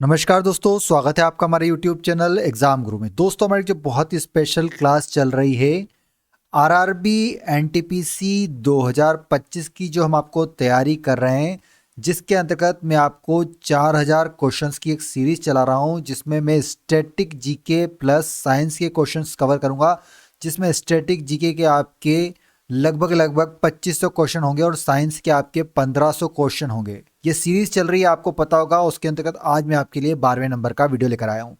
नमस्कार दोस्तों, स्वागत है आपका हमारे YouTube चैनल एग्जाम गुरु में। दोस्तों, हमारी जो बहुत ही स्पेशल क्लास चल रही है आरआरबी एनटीपीसी 2025 की, जो हम आपको तैयारी कर रहे हैं, जिसके अंतर्गत मैं आपको 4000 क्वेश्चंस की एक सीरीज चला रहा हूं, जिसमें मैं स्टैटिक जीके प्लस साइंस के क्वेश्चंस कवर करूंगा। जिसमें स्टैटिक जीके के आपके लगभग 2500 क्वेश्चन होंगे और साइंस के आपके 1500 क्वेश्चन होंगे। ये सीरीज चल रही है, आपको पता होगा। उसके अंतर्गत आज मैं आपके लिए 12वें नंबर का वीडियो लेकर आया हूँ।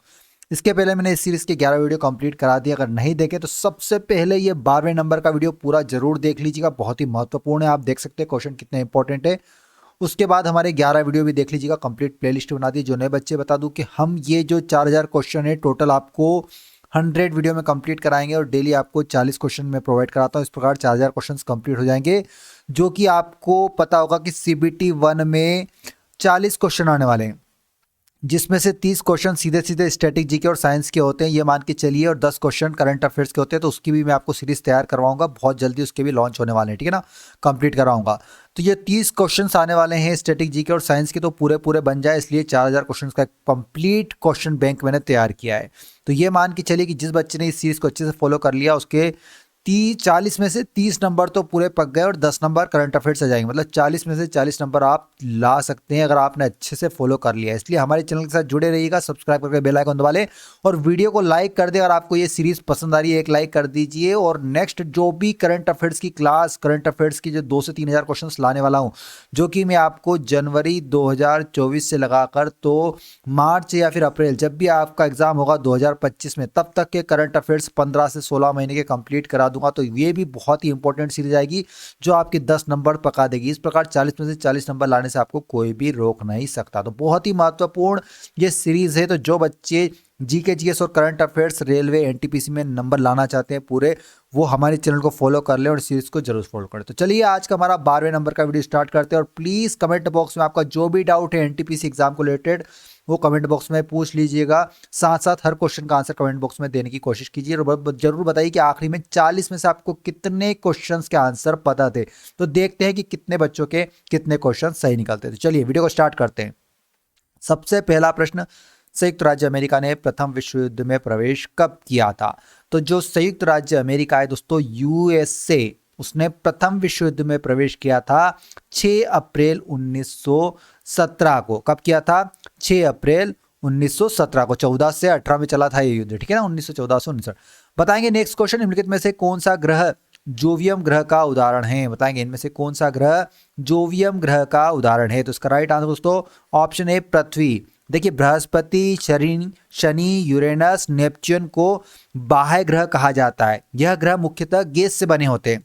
इसके पहले मैंने इस सीरीज के 11 वीडियो कंप्लीट करा दिया। अगर नहीं देखे तो सबसे पहले ये 12वें नंबर का वीडियो पूरा जरूर देख लीजिएगा, बहुत ही महत्वपूर्ण है। आप देख सकते हैं क्वेश्चन कितने इंपॉर्टेंट है। उसके बाद हमारे 11 वीडियो भी देख लीजिएगा, कंप्लीट प्लेलिस्ट बना दी। जो नए बच्चे बता दूं कि हम ये जो 4000 क्वेश्चन है टोटल आपको 100 वीडियो में कंप्लीट कराएंगे और डेली आपको 40 क्वेश्चन में प्रोवाइड कराता हूं। इस प्रकार 4000 क्वेश्चन कंप्लीट हो जाएंगे, जो कि आपको पता होगा कि सीबीटी 1 में 40 क्वेश्चन आने वाले हैं, जिसमें से 30 क्वेश्चन सीधे सीधे स्टैटिक जीके और साइंस के होते हैं, ये मान के चलिए, और 10 क्वेश्चन करंट अफेयर्स के होते हैं। तो उसकी भी मैं आपको सीरीज तैयार करवाऊंगा, बहुत जल्दी उसके भी लॉन्च होने वाले हैं, ठीक है ना, कंप्लीट कराऊंगा। तो ये 30 क्वेश्चंस आने वाले हैं स्टैटिक जीके और साइंस के, तो पूरे पूरे बन जाए, इसलिए 4000 क्वेश्चन का कंप्लीट क्वेश्चन बैंक मैंने तैयार किया है। तो ये मान के चलिए कि जिस बच्चे ने इस सीरीज को अच्छे से फॉलो कर लिया, उसके 40 में से 30 नंबर तो पूरे पक गए और 10 नंबर करंट अफेयर्स आ जाएंगे। मतलब 40 में से 40 नंबर आप ला सकते हैं अगर आपने अच्छे से फॉलो कर लिया। इसलिए हमारे चैनल के साथ जुड़े रहिएगा, सब्सक्राइब करके बेल आइकन दबा लें और वीडियो को लाइक कर दें। अगर आपको ये सीरीज पसंद आ रही है, एक लाइक कर दीजिए। और नेक्स्ट जो भी करंट अफेयर्स की क्लास, करंट अफेयर्स की जो 2 से 3000 क्वेश्चन लाने वाला हूँ, जो कि मैं आपको जनवरी 2024 से लगाकर तो मार्च या फिर अप्रैल, जब भी आपका एग्जाम होगा 2025 में, तब तक के करंट अफेयर्स 15 से 16 महीने के कंप्लीट करा दूंगा। तो ये भी बहुत ही इंपॉर्टेंट सीरीज आएगी, जो आपके 10 नंबर पका देगी। इस प्रकार 40 में से 40 नंबर लाने से आपको कोई भी रोक नहीं सकता। तो बहुत ही महत्वपूर्ण ये सीरीज है। तो जो बच्चे जीके जीएस और करंट अफेयर्स, रेलवे, एनटीपीसी में नंबर लाना चाहते हैं पूरे, वो हमारे चैनल को फॉलो कर लें और सीरीज को जरूर फॉलो करें। तो चलिए आज का हमारा 12वें नंबर का वीडियो स्टार्ट करते हैं। और प्लीज कमेंट बॉक्स में आपका जो भी डाउट है एनटीपीसी एग्जाम को रिलेटेड, वो कमेंट बॉक्स में पूछ लीजिएगा। साथ साथ हर क्वेश्चन का आंसर कमेंट बॉक्स में देने की कोशिश कीजिए और जरूर बताइए कि आखिरी में 40 में से आपको कितने क्वेश्चंस के आंसर पता थे। तो देखते हैं कि कितने बच्चों के कितने क्वेश्चन सही निकलते थे। चलिए वीडियो को स्टार्ट करते हैं। सबसे पहला प्रश्न, संयुक्त राज्य अमेरिका ने प्रथम विश्व युद्ध में प्रवेश कब किया था? तो जो संयुक्त राज्य अमेरिका है दोस्तों, यूएसए, उसने प्रथम विश्व युद्ध में प्रवेश किया था 6 अप्रैल 1917 को। कब किया था? 6 अप्रैल 1917 को। 14 से 18 में चला था ये युद्ध, ठीक है ना, 1914 से 19। बताएंगे नेक्स्ट क्वेश्चन, निम्नलिखित में से कौन सा ग्रह जोवियम ग्रह का उदाहरण है? बताएंगे इनमें से कौन सा ग्रह जोवियम ग्रह का उदाहरण है? तो इसका राइट आंसर दोस्तों ऑप्शन ए पृथ्वी। देखिए, बृहस्पति, शनि, यूरेनस, नेपच्यून को बाह्य ग्रह कहा जाता है। यह ग्रह मुख्यतः गैस से बने होते हैं।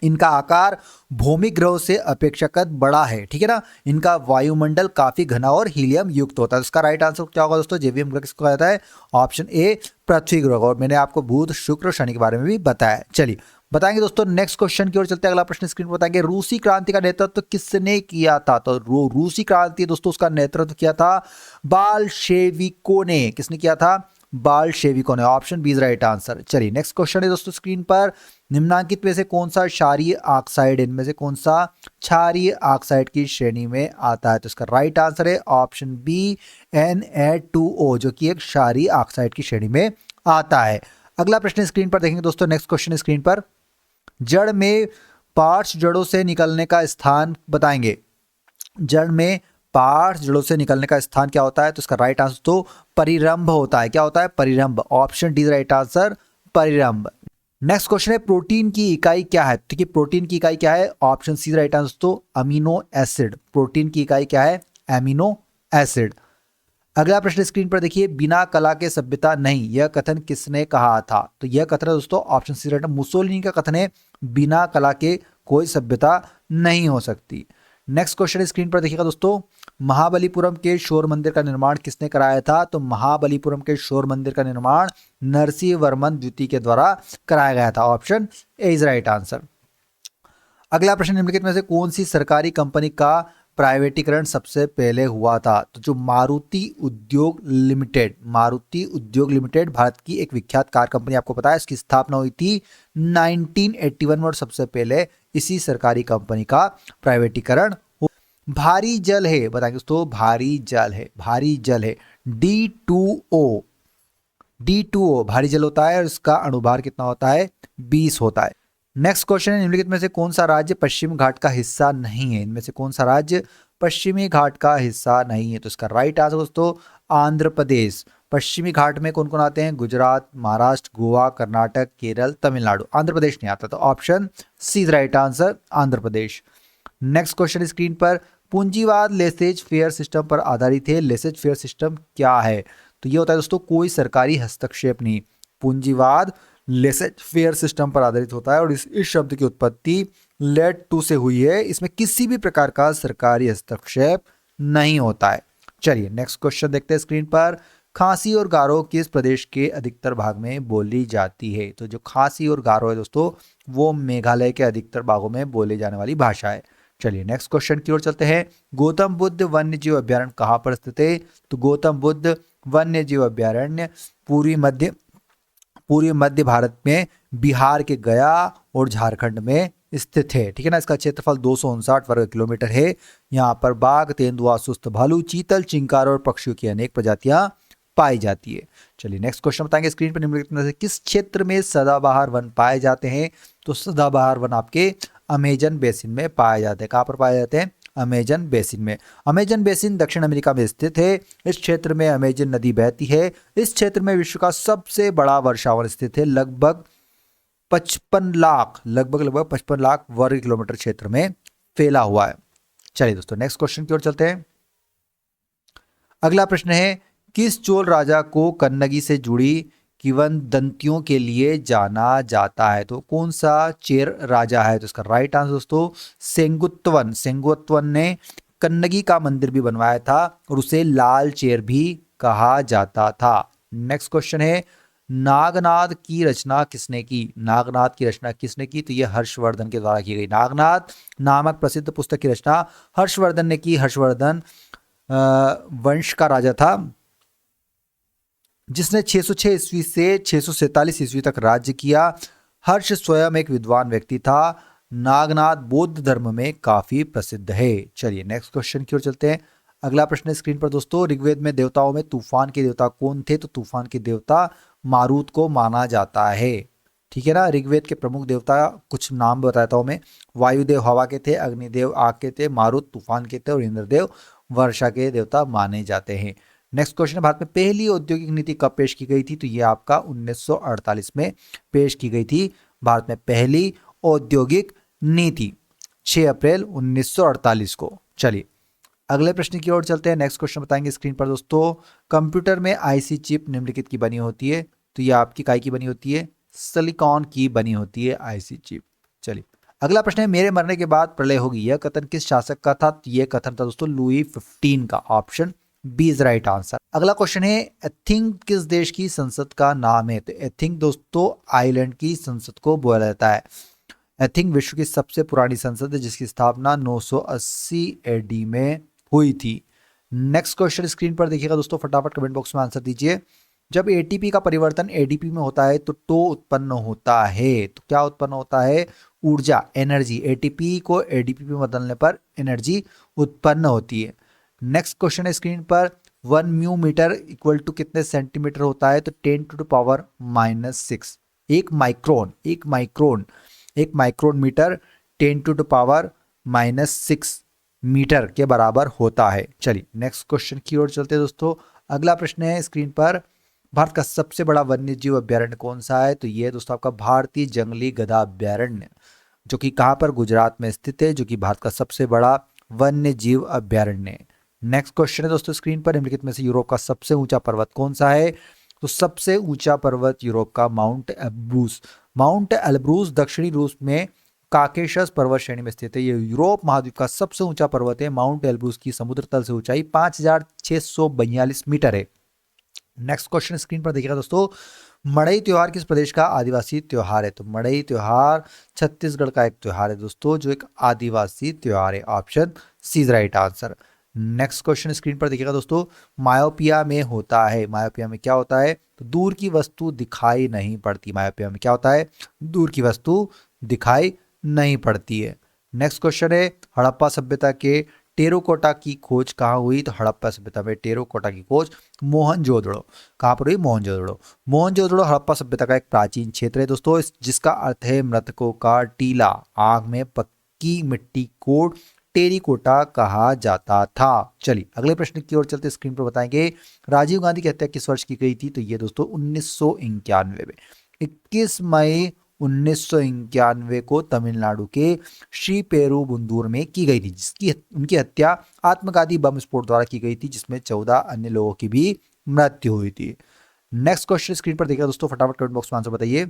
इनका आकार भौमिक ग्रहों से अपेक्षाकृत बड़ा है, ठीक है ना। इनका वायुमंडल काफी घना और हीलियम युक्त होता है। इसका राइट आंसर क्या होगा दोस्तों? जेवियम ग्रह किसको कहा जाता है? ऑप्शन ए पृथ्वी ग्रह। और मैंने आपको बुध, शुक्र, शनि के बारे में भी बताया। चलिए बताएंगे दोस्तों नेक्स्ट क्वेश्चन की ओर चलते हैं। अगला प्रश्न स्क्रीन पर बताएंगे, रूसी क्रांति का नेतृत्व किसने किया था? तो रूसी क्रांति दोस्तों, उसका नेतृत्व किया था बाल्शेविकों ने। किसने किया था? बाल्शेविकों ने। Option B is right answer. चलिए नेक्स्ट क्वेश्चन है दोस्तों स्क्रीन पर, निम्नलिखित में से कौन सा क्षारीय ऑक्साइड, इनमें से कौन सा क्षारीय ऑक्साइड की श्रेणी में आता है? तो इसका राइट आंसर है ऑप्शन बी Na2O, जो कि एक क्षारीय ऑक्साइड की श्रेणी में आता है। अगला प्रश्न स्क्रीन पर देखेंगे दोस्तों। नेक्स्ट क्वेश्चन स्क्रीन पर, जड़ में पार्श्व जड़ों से निकलने का स्थान बताएंगे। जड़ में पार्श्व जड़ों से निकलने का स्थान क्या होता है? तो इसका राइट आंसर तो परिरंभ होता है। क्या होता है? परिरंभ। ऑप्शन डी राइट आंसर, परिरंभ। नेक्स्ट क्वेश्चन है, प्रोटीन की इकाई क्या है? ठीक है, प्रोटीन की इकाई क्या है? ऑप्शन सी राइट आंसर तो अमीनो एसिड। प्रोटीन की इकाई क्या है? Amino acid. अगला प्रश्न स्क्रीन पर देखिए, बिना कला के सभ्यता नहीं, यह कथन किसने कहा था? तो यह कथन है दोस्तों ऑप्शन सी राइट, मुसोलिनी का कथन है, बिना कला के कोई सभ्यता नहीं हो सकती। नेक्स्ट क्वेश्चन स्क्रीन पर देखिएगा दोस्तों, महाबलीपुरम के शोर मंदिर का निर्माण किसने कराया था? तो महाबलीपुरम के शोर मंदिर का निर्माण नरसिंह वर्मन द्वितीय के द्वारा कराया गया था। Option A is right answer. अगला प्रश्न, निम्नलिखित में से कौन सी सरकारी कंपनी का प्राइवेटीकरण सबसे पहले हुआ था? तो जो मारुति उद्योग लिमिटेड, मारुति उद्योग लिमिटेड भारत की एक विख्यात कार कंपनी, आपको पता है इसकी स्थापना हुई थी 1981 में और सबसे पहले इसी सरकारी कंपनी का प्राइवेटीकरण। भारी जल है, बताएंगे दोस्तों, भारी जल है, भारी जल है। D2O, D2O भारी जल होता है और इसका अणुभार कितना होता है, 20 होता है। नेक्स्ट क्वेश्चन है, निम्नलिखित में से कौन सा राज्य पश्चिम घाट का हिस्सा नहीं है, इनमें से कौन सा राज्य पश्चिमी घाट का हिस्सा नहीं है, तो इसका राइट आंसर दोस्तों आंध्र प्रदेश। पश्चिमी घाट में कौन कौन आते हैं, गुजरात, महाराष्ट्र, गोवा, कर्नाटक, केरल, तमिलनाडु, आंध्र प्रदेश नहीं आता, तो option C right answer Andhra Pradesh. Next question screen पर, पूंजीवाद लेसेज फेयर सिस्टम पर आधारित है, लेसेज फेयर सिस्टम क्या है, तो ये होता है दोस्तों कोई सरकारी हस्तक्षेप नहीं। पूंजीवाद लेसेज फेयर सिस्टम पर आधारित होता है और इस शब्द की उत्पत्ति लेट टू से हुई है, इसमें किसी भी प्रकार का सरकारी हस्तक्षेप नहीं होता है। चलिए नेक्स्ट क्वेश्चन देखते हैं स्क्रीन पर, खासी और गारो किस प्रदेश के अधिकतर भाग में बोली जाती है, तो जो खासी और गारो है दोस्तों वो मेघालय के अधिकतर भागों में बोली जाने वाली भाषा है। चलिए नेक्स्ट क्वेश्चन की ओर चलते हैं, गौतम बुद्ध वन्य जीव अभ्यारण्य कहाँ पर स्थित है, तो गौतम बुद्ध वन्य जीव अभ्यारण्य पूर्वी मध्य भारत में बिहार के गया और झारखंड में स्थित है, ठीक है ना। इसका क्षेत्रफल 259 वर्ग किलोमीटर है। यहाँ पर बाघ, तेंदुआ, सुस्त भालू, चीतल, चिंकार और पक्षियों की अनेक प्रजातियां पाई जाती है। चलिए नेक्स्ट क्वेश्चन बताएंगे स्क्रीन पर, निम्नलिखित में से किस क्षेत्र में सदाबहार वन पाए जाते हैं, तो सदाबहार वन आपके अमेजन बेसिन में पाए जाते हैं। कहाँ पर पाए जाते हैं, अमेजन बेसिन में। अमेजन बेसिन दक्षिण अमेरिका में स्थित है। इस क्षेत्र में अमेजन नदी बहती है। इस क्षेत्र में विश्व का सबसे बड़ा वर्षावन स्थित है, लगभग 55 लाख वर्ग किलोमीटर क्षेत्र में फैला हुआ है। चलिए दोस्तों नेक्स्ट क्वेश्चन की ओर चलते हैं। अगला प्रश्न है, किस चोल राजा को कन्नगी से जुड़ी किंवदंतियों के लिए जाना जाता है, तो कौन सा चेर राजा है, तो इसका राइट आंसर दोस्तों सेंगुत्तवन। सेंगुत्तवन ने कन्नगी का मंदिर भी बनवाया था और उसे लाल चेर भी कहा जाता था। नेक्स्ट क्वेश्चन है, नागनाथ की रचना किसने की, नागनाथ की रचना किसने की, तो यह हर्षवर्धन के द्वारा की गई। नागनाथ नामक प्रसिद्ध पुस्तक की रचना हर्षवर्धन ने की। हर्षवर्धन वंश का राजा था जिसने 606 ईस्वी से 647 ईस्वी तक राज्य किया। हर्ष स्वयं एक विद्वान व्यक्ति था। नागनाथ बौद्ध धर्म में काफी प्रसिद्ध है। चलिए नेक्स्ट क्वेश्चन की ओर चलते हैं। अगला प्रश्न है स्क्रीन पर दोस्तों, ऋग्वेद में देवताओं में तूफान के देवता कौन थे, तो तूफान के देवता मारुत को माना जाता है, ठीक है ना। ऋग्वेद के प्रमुख देवता कुछ नाम बताता हूं मैं, वायुदेव हवा के थे, अग्निदेव आग के थे, मारुत तूफान के थे और इंद्रदेव वर्षा के देवता माने जाते हैं। नेक्स्ट क्वेश्चन, भारत में पहली औद्योगिक नीति कब पेश की गई थी, तो ये आपका 1948 में पेश की गई थी। भारत में पहली औद्योगिक नीति 6 अप्रैल 1948 को। चलिए अगले प्रश्न की ओर चलते हैं। नेक्स्ट क्वेश्चन बताएंगे स्क्रीन पर दोस्तों, कंप्यूटर में आईसी चिप निम्नलिखित की बनी होती है, तो ये आपकी काय की बनी होती है, सिलिकॉन की बनी होती है आईसी चिप। चलिए अगला प्रश्न है, मेरे मरने के बाद प्रलय होगी, यह कथन किस शासक का था, तो यह कथन था दोस्तों लुई 15 का। Option B is right answer. अगला क्वेश्चन है, एथिंग किस देश की संसद का नाम है, तो एथिंग दोस्तों आइलैंड की संसद को बोला जाता है। एथिंग विश्व की सबसे पुरानी संसद है जिसकी स्थापना 980 एडी में हुई थी। नेक्स्ट क्वेश्चन स्क्रीन पर देखिएगा दोस्तों, फटाफट कमेंट बॉक्स में आंसर दीजिए। जब एटीपी का परिवर्तन एडीपी में होता है तो टो उत्पन्न होता है, तो क्या उत्पन्न होता है, ऊर्जा, एनर्जी। एटीपी को एडीपी में बदलने पर एनर्जी उत्पन्न होती है। नेक्स्ट क्वेश्चन है स्क्रीन पर, 1 म्यू मीटर इक्वल टू कितने सेंटीमीटर होता है, तो 10⁻⁻6। एक माइक्रोन मीटर 10⁻⁻6 मीटर के बराबर होता है। चलिए नेक्स्ट क्वेश्चन की ओर चलते हैं दोस्तों। अगला प्रश्न है स्क्रीन पर, भारत का सबसे बड़ा वन्य जीव अभ्यारण्य कौन सा है, तो ये दोस्तों आपका भारतीय जंगली गधा अभ्यारण्य, जो कि कहाँ पर, गुजरात में स्थित है, जो कि भारत का सबसे बड़ा वन्य जीव अभ्यारण्य है। नेक्स्ट क्वेश्चन है दोस्तों स्क्रीन पर, निम्नलिखित में से यूरोप का सबसे ऊंचा पर्वत कौन सा है, तो सबसे ऊंचा पर्वत यूरोप का माउंट एल्ब्रूस। माउंट एल्ब्रूस दक्षिणी रूस में काकेशस पर्वत श्रेणी में स्थित है। ये यूरोप महाद्वीप का सबसे ऊंचा पर्वत है। माउंट एल्ब्रूस की समुद्र तल से ऊंचाई 5642 मीटर है। नेक्स्ट क्वेश्चन स्क्रीन पर देखिएगा दोस्तों, मड़ई त्योहार किस प्रदेश का आदिवासी त्योहार है, तो मड़ई त्योहार छत्तीसगढ़ का एक त्योहार है दोस्तों, जो एक आदिवासी त्योहार है। Option C is right answer. Next question screen पर देखिएगा दोस्तों, मायोपिया में होता है, मायोपिया में क्या होता है, तो दूर की वस्तु दिखाई नहीं पड़ती। मायोपिया में क्या होता है, दूर की वस्तु दिखाई नहीं पड़ती है। नेक्स्ट क्वेश्चन है, हड़प्पा सभ्यता के टेराकोटा की खोज कहाँ हुई? तो हड़प्पा सभ्यता में टेराकोटा की खोज मोहनजोदड़ो। कहाँ पर हुई? मोहनजोदड़ो। मोहनजोदड़ो हड़प्पा सभ्यता का एक प्राचीन क्षेत्र है दोस्तों, जिसका अर्थ है मृतकों का टीला। आग में पक्की मिट्टी को टेरिकोटा कहा जाता था। चलिए अगले प्रश्न की ओर चलते, स्क्रीन पर बताएंगे राजीव गांधी की हत्या किस वर्ष की गई थी? तो ये दोस्तों 1991 में, 21 मई 1991 को तमिलनाडु के श्री पेरुबुंदूर में की गई थी, जिसकी उनकी हत्या आत्मघाती बम विस्फोट द्वारा की गई थी, जिसमें 14 अन्य लोगों की भी मृत्यु हुई थी। नेक्स्ट क्वेश्चन स्क्रीन पर देखिए दोस्तों, फटाफट कमेंट बॉक्स में आंसर बताइए।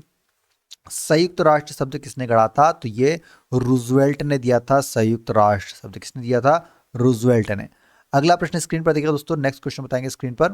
संयुक्त राष्ट्र शब्द किसने गढ़ा था? तो ये रूजवेल्ट ने दिया था। संयुक्त राष्ट्र शब्द किसने दिया था? रूजवेल्ट ने। अगला प्रश्न स्क्रीन पर देखिएगा दोस्तों, नेक्स्ट क्वेश्चन बताएंगे स्क्रीन पर।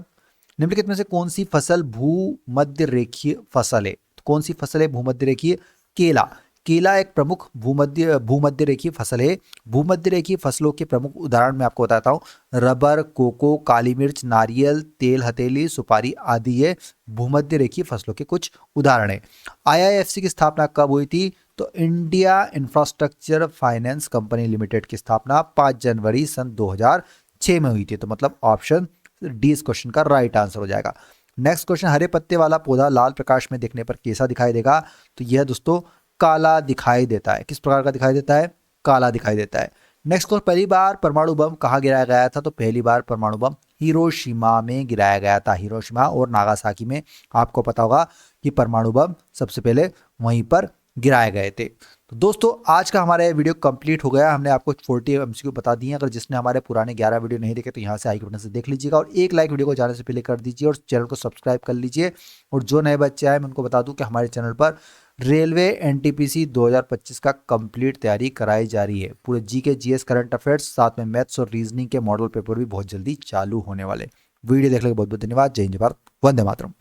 निम्नलिखित में से कौन सी फसल भूमध्य रेखीय फसल है? तो कौन सी फसल है भूमध्य रेखीय? केला। केला एक प्रमुख भूमध्य रेखीय फसल है। भूमध्य रेखीय फसलों के प्रमुख उदाहरण मैं आपको बताता हूँ, रबर, कोको, काली मिर्च, नारियल, तेल हथेली, सुपारी आदि ये भूमध्य रेखीय फसलों के कुछ उदाहरण है। आईआईएफसी की स्थापना कब हुई थी? तो India infrastructure finance company limited की स्थापना 5 जनवरी सन 2006 में हुई थी। तो मतलब ऑप्शन डी इस क्वेश्चन का राइट आंसर हो जाएगा। नेक्स्ट क्वेश्चन, हरे पत्ते वाला पौधा लाल प्रकाश में देखने पर कैसा दिखाई देगा? तो यह दोस्तों काला दिखाई देता है। किस प्रकार का दिखाई देता है? काला दिखाई देता है। नेक्स्ट क्वेश्चन, पहली बार परमाणु बम कहाँ गिराया गया था? तो पहली बार परमाणु बम हिरोशिमा में गिराया गया था। हिरोशिमा और नागासाकी में आपको पता होगा कि परमाणु बम सबसे पहले वहीं पर गिराए गए थे। तो दोस्तों आज का हमारा ये वीडियो कंप्लीट हो गया। हमने आपको 40 एमसीक्यू बता दिए। अगर जिसने हमारे पुराने 11 वीडियो नहीं देखे तो यहाँ से आई के बटन से देख लीजिएगा, और एक लाइक वीडियो को जाने से पहले कर दीजिए, और चैनल को सब्सक्राइब कर लीजिए। और जो नए बच्चे आए मैं उनको बता दूं कि हमारे चैनल पर रेलवे एनटीपीसी 2025 का कंप्लीट तैयारी कराई जा रही है। पूरे जीके, जीएस, करंट अफेयर्स, साथ में मैथ्स और रीजनिंग के मॉडल पेपर भी बहुत जल्दी चालू होने वाले। वीडियो देखने के बहुत बहुत धन्यवाद। जय हिंद, भारत, वंदे मातरम।